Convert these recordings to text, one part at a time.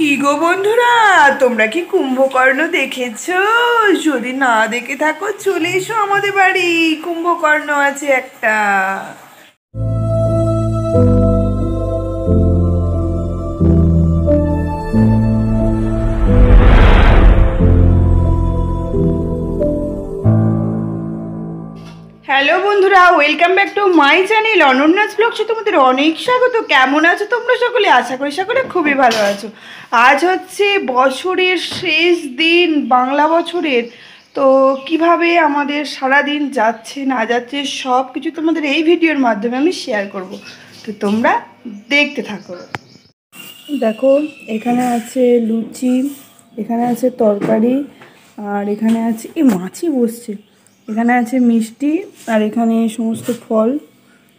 কি গো বন্ধুরা, তোমরা কি কুম্ভকর্ণ দেখেছো? যদি না দেখে থাকো চলে এসো আমাদের বাড়ি, কুম্ভকর্ণ আছে একটা। হ্যালো বন্ধুরা, welcome back to my channel Ananyas ব্লগসে তোমাদের অনেক স্বাগত। কেমন আছো তোমরা সকলে? আশা করি সকলে খুবই ভালো আছো। আজ হচ্ছে বছরের শেষ দিন, বাংলা বছরের। তো কিভাবে আমাদের সারা দিন যাচ্ছে না যাচ্ছে সব কিছু তোমাদের এই ভিডিওর মাধ্যমে আমি শেয়ার করব। তো তোমরা দেখতে থাকো। দেখো, এখানে আছে লুচি, এখানে আছে তরকারি, আর এখানে আছে মাছই বসছে, এখানে আছে মিষ্টি, আর এখানে সমস্ত ফল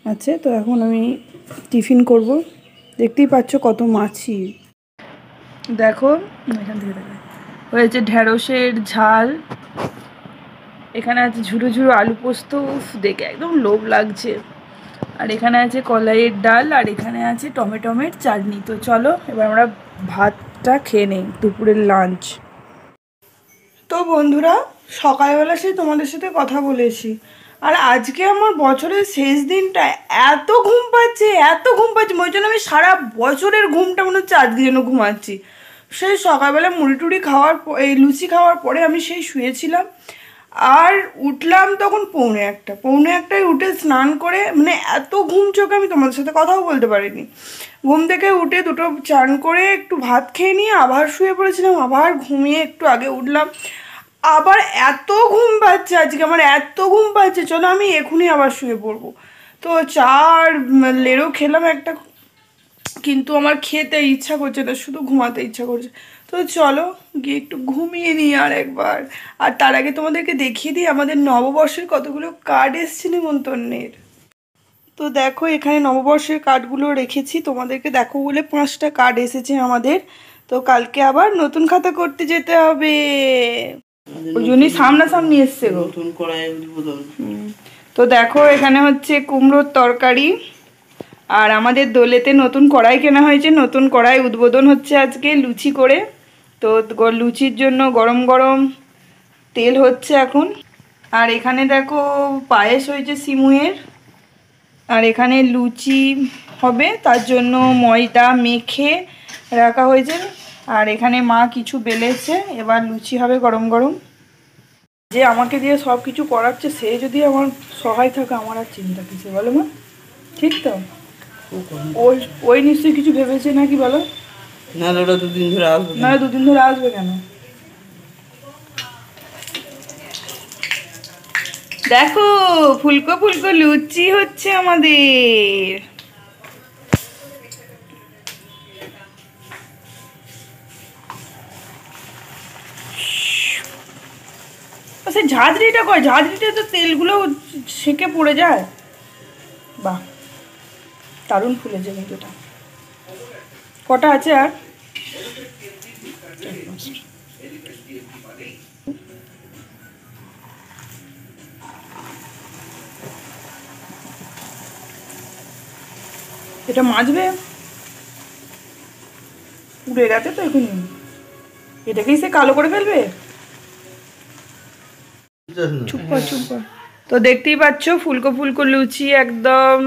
আছে। তো এখন আমি টিফিন করব। দেখতেই পাচ্ছ কত মাছই। দেখো এখান থেকে দেখো, হয়েছে ঢ্যাঁড়সের ঝাল, এখানে আছে ঝুরো ঝুরো আলু পোস্ত, দেখে একদম লোভ লাগছে। আর এখানে আছে কলাইয়ের ডাল, আর এখানে আছে টমেটোমের চাটনি। তো চলো এবার আমরা ভাতটা খেয়ে নেই, দুপুরের লাঞ্চ। তো বন্ধুরা, সকালবেলা সেই তোমাদের সাথে কথা বলেছি, আর আজকে আমার বছরের শেষ দিনটা এত ঘুম পাচ্ছে, এত ঘুম পাচ্ছে, ওই জন্য আমি সারা বছরের ঘুমটা মনে হচ্ছে আজকে যেন ঘুমাচ্ছি। সেই সকালবেলা মুড়ি টুড়ি খাওয়ার এই লুচি খাওয়ার পরে আমি সেই শুয়েছিলাম, আর উঠলাম তখন পৌনে একটায় উঠে স্নান করে, মানে এত ঘুম চোখে আমি তোমাদের সাথে কথাও বলতে পারিনি। ঘুম থেকে উঠে দুটো চান করে একটু ভাত খেয়ে নিয়ে আবার শুয়ে পড়েছিলাম, আবার ঘুমিয়ে একটু আগে উঠলাম। আবার এত ঘুম পাচ্ছে আজকে, আমার এত ঘুম পাচ্ছে, চলো আমি এখনই আবার শুয়ে পড়বো। তো চার লেরো খেলাম একটা, কিন্তু আমার খেতে ইচ্ছা করছে না, শুধু ঘুমাতে ইচ্ছা করছে। তো চলো গিয়ে একটু ঘুমিয়ে নিই আর একবার। আর তার আগে তোমাদেরকে দেখিয়ে দিই আমাদের নববর্ষের কতগুলো কার্ড এসছে নিমন্ত্রণের। তো দেখো, এখানে নববর্ষের কার্ডগুলো রেখেছি তোমাদেরকে দেখো বলে, 5টা কার্ড এসেছে আমাদের। তো কালকে আবার নতুন খাতা করতে যেতে হবে, ওই জন্যই সামনাসামনি এসছে গো। নতুন কড়াই উদ্বোধন। তো দেখো, এখানে হচ্ছে কুমড়োর তরকারি, আর আমাদের দোলেতে নতুন কড়াই কেনা হয়েছে, নতুন কড়াই উদ্বোধন হচ্ছে আজকে লুচি করে। তো লুচির জন্য গরম গরম তেল হচ্ছে এখন। আর এখানে দেখো পায়েস হয়েছে সিমুয়ের, আর এখানে লুচি হবে তার জন্য ময়দা মেখে রাখা হয়েছে। আর এখানে মা কিছু বেলেছে, এবার লুচি হবে গরম গরম। যে আমাকে দিয়ে সব কিছু করাচ্ছে সে যদি আমার সহায় থাকে, আমার আর চিন্তা কিসে বলো মা? ঠিক তো? ওই ওই নিশ্চয়ই কিছু ভেবেছে নাকি বলো? না, ওটা দুদিন ধরে আসবে। না, দুদিন ধরে আসবে কেন? দেখো ফুলকো ফুলকো লুচি হচ্ছে আমাদের। সে ঝাঁঝরিটা কয়, ঝাঁঝরিটা তো তেলগুলো সেকে পড়ে যায়। বাহ, দারুণ ফুলেছে কিন্তু এটা। কটা আছে আর? এটা মাজবে, উড়ে গেছে তো এখনই, এটাকেই সে কালো করে ফেলবে। চুপ কর চুপ কর। তো দেখতেই পাচ্ছ ফুলকো ফুলকো লুচি একদম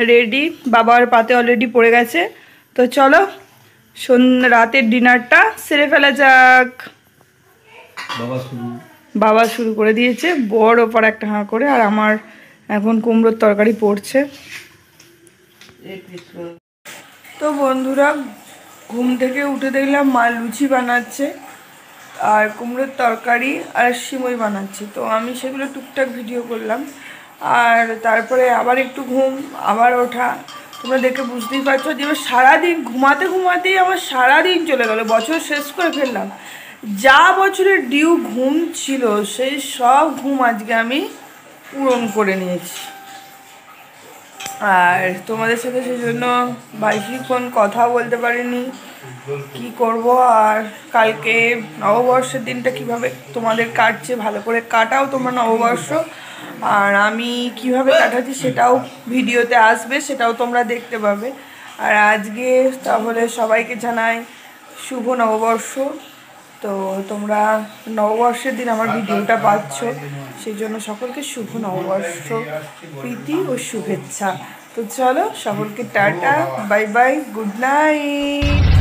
রেডি, বাবার পাতে অলরেডি পড়ে গেছে। তো চলো রাতের ডিনারটা সেরে ফেলা যাক। বাবা শুরু করে দিয়েছে, বড় ওপর একটা হাঁ করে, আর আমার এখন কুমড়োর তরকারি পড়ছে। তো বন্ধুরা, ঘুম থেকে উঠে দেখলাম মা লুচি বানাচ্ছে, আর কুমড়োর তরকারি আর সিমই বানাচ্ছি। তো আমি সেগুলো টুকটাক ভিডিও করলাম, আর তারপরে আবার একটু ঘুম, আবার ওঠা। তোমরা দেখে বুঝতেই পারছো যে এবার সারাদিন ঘুমাতে ঘুমাতেই আমার সারাদিন চলে গেল, বছর শেষ করে ফেললাম। যা বছরের ডিউ ঘুম ছিল সেই সব ঘুম আজকে আমি পূরণ করে নিয়েছি। আর তোমাদের সাথে সেই জন্য বেশিক্ষণ কথা বলতে পারিনি, কি করব। আর কালকে নববর্ষের দিনটা কিভাবে তোমাদের কাটছে, ভালো করে কাটাও তোমরা নববর্ষ, আর আমি কিভাবে কাটাচ্ছি সেটাও ভিডিওতে আসবে, সেটাও তোমরা দেখতে পাবে। আর আজকে তাহলে সবাইকে জানাই শুভ নববর্ষ। তো তোমরা নববর্ষের দিন আমার ভিডিওটা পাচ্ছ, সেই জন্য সকলকে শুভ নববর্ষ প্রীতি ও শুভেচ্ছা। তো চলো সকলকে tata, bye bye, good night.